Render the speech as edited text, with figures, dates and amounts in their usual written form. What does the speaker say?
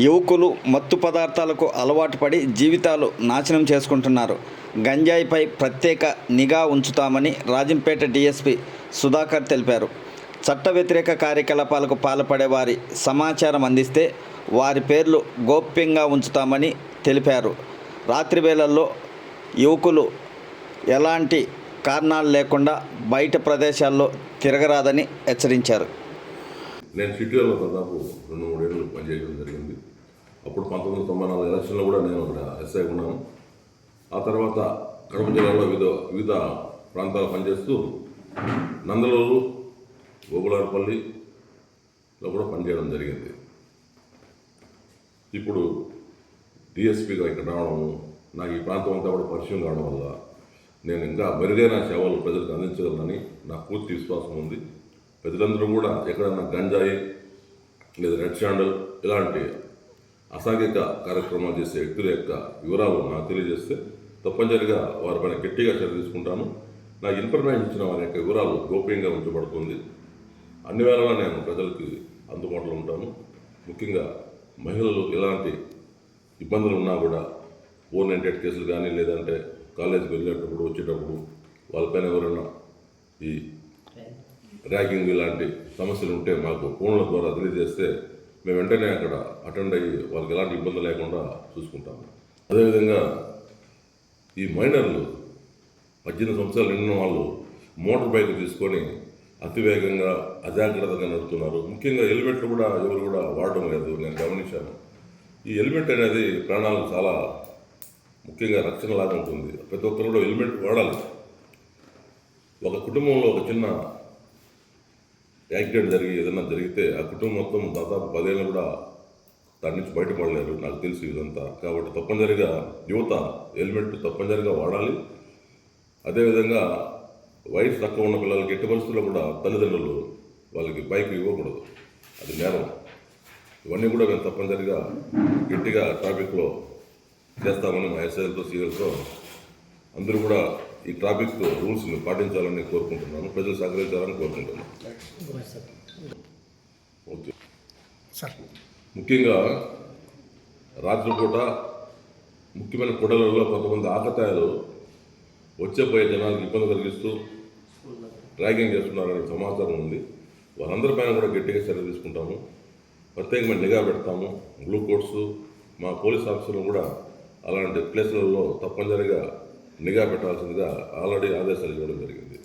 యువకులు మత్తు పదార్థాలకు అలవాటు పడి జీవితాలు నాశనం చేసుకుంటున్నారు. గంజాయిపై ప్రత్యేక నిఘా ఉంచుతామని రాజంపేట డీఎస్పీ సుధాకర్ తెలిపారు. చట్ట వ్యతిరేక కార్యకలాపాలకు పాల్పడే వారి సమాచారం అందిస్తే వారి పేర్లు గోప్యంగా ఉంచుతామని తెలిపారు. రాత్రి వేళల్లో యువకులు ఎలాంటి కారణాలు లేకుండా బయట ప్రదేశాల్లో తిరగరాదని హెచ్చరించారు. నేను సిటీలో దాదాపు 2-3 ఏళ్ళు పనిచేయడం జరిగింది. అప్పుడు 1994 ఎలక్షన్లో కూడా నేను అక్కడ ఎస్ఐ ఉన్నాను. ఆ తర్వాత కడప జిల్లాలో వివిధ ప్రాంతాలు పనిచేస్తూ నందలూరు, గోగులార్పల్లిలో కూడా పనిచేయడం జరిగింది. ఇప్పుడు డిఎస్పీగా ఇక్కడ రావడము, నాకు ఈ ప్రాంతం అంతా కూడా పరిచయం కావడం వల్ల నేను ఇంకా మెరుగైన సేవలు ప్రజలకు అందించగలనని నాకు పూర్తి విశ్వాసం ఉంది. ప్రజలందరూ కూడా ఎక్కడన్నా గంజాయి లేదా రెడ్ శాండల్ ఇలాంటి అసాంఘిక కార్యక్రమాలు చేసే వ్యక్తుల యొక్క వివరాలు నాకు తెలియజేస్తే తప్పనిసరిగా వారిపైన గట్టిగా చర్య తీసుకుంటాను. నాకు ఇన్ఫర్మేషన్ ఇచ్చిన వారి యొక్క వివరాలు గోప్యంగా ఉంచబడుతుంది. అన్ని వేళలా నేను ప్రజలకి అందుబాటులో ఉంటాను. ముఖ్యంగా మహిళలు ఎలాంటి ఇబ్బందులు ఉన్నా కూడా 498 కేసులు కానీ లేదంటే కాలేజీకి వెళ్ళేటప్పుడు వచ్చేటప్పుడు వాళ్ళపైన ఎవరైనా ఈ ర్యాగింగ్ ఇలాంటి సమస్యలు ఉంటే మాకు ఫోన్ల ద్వారా తెలియజేస్తే మేము వెంటనే అక్కడ అటెండ్ అయ్యి వాళ్ళకి ఎలాంటి ఇబ్బంది లేకుండా చూసుకుంటాము. అదేవిధంగా ఈ మైనర్లు 18 సంవత్సరాలు నిండిన వాళ్ళు మోటార్ బైక్ తీసుకొని అతివేగంగా అజాగ్రత్తగా నడుపుతున్నారు. ముఖ్యంగా హెల్మెట్లు కూడా ఎవరు కూడా వాడడం లేదు, నేను గమనించాను. ఈ హెల్మెట్ అనేది ప్రాణాలకు చాలా ముఖ్యంగా రక్షణలాగా ఉంటుంది. ప్రతి ఒక్కరు కూడా హెల్మెట్ వాడాలి. ఒక కుటుంబంలో ఒక చిన్న యాక్సిడెంట్ జరిగి ఏదైనా జరిగితే ఆ కుటుంబం మొత్తం దాదాపు 10 ఏళ్ళు కూడా దాని నుంచి బయటపడలేరు, నాకు తెలుసు ఇదంతా. కాబట్టి తప్పనిసరిగా యువత హెల్మెట్ తప్పనిసరిగా వాడాలి. అదేవిధంగా వయసు తక్కువ ఉన్న పిల్లలకి ఎట్టి పరిస్థితుల్లో కూడా తల్లిదండ్రులు వాళ్ళకి బైక్ ఇవ్వకూడదు, అది నేరం. ఇవన్నీ కూడా మేము తప్పనిసరిగా గట్టిగా ట్రాఫిక్లో చేస్తామని మా ఎస్ఐలతో సీఎల్తో అందరూ కూడా ఈ ట్రాఫిక్ రూల్స్ని పాటించాలని కోరుకుంటున్నాను. ప్రజలు సహకరించాలని కోరుకుంటున్నాను. ఓకే. ముఖ్యంగా రాత్రిపూట ముఖ్యమైన కూడలలో కొంతమంది ఆకతాయాలు వచ్చేపోయే జనాలకు ఇబ్బంది కలిగిస్తూ ర్యాగింగ్ చేస్తున్నారనే సమాచారం ఉంది. వారందరిపైన కూడా గట్టిగా చర్య తీసుకుంటాము. ప్రత్యేకమైన నిఘా పెడతాము. గ్లూకోడ్స్ మా పోలీస్ ఆఫీసర్లు కూడా అలాంటి ప్లేస్లలో తప్పనిసరిగా నిఘా పెట్టాల్సిందిగా ఆల్రెడీ ఆదేశాలు ఇవ్వడం జరిగింది.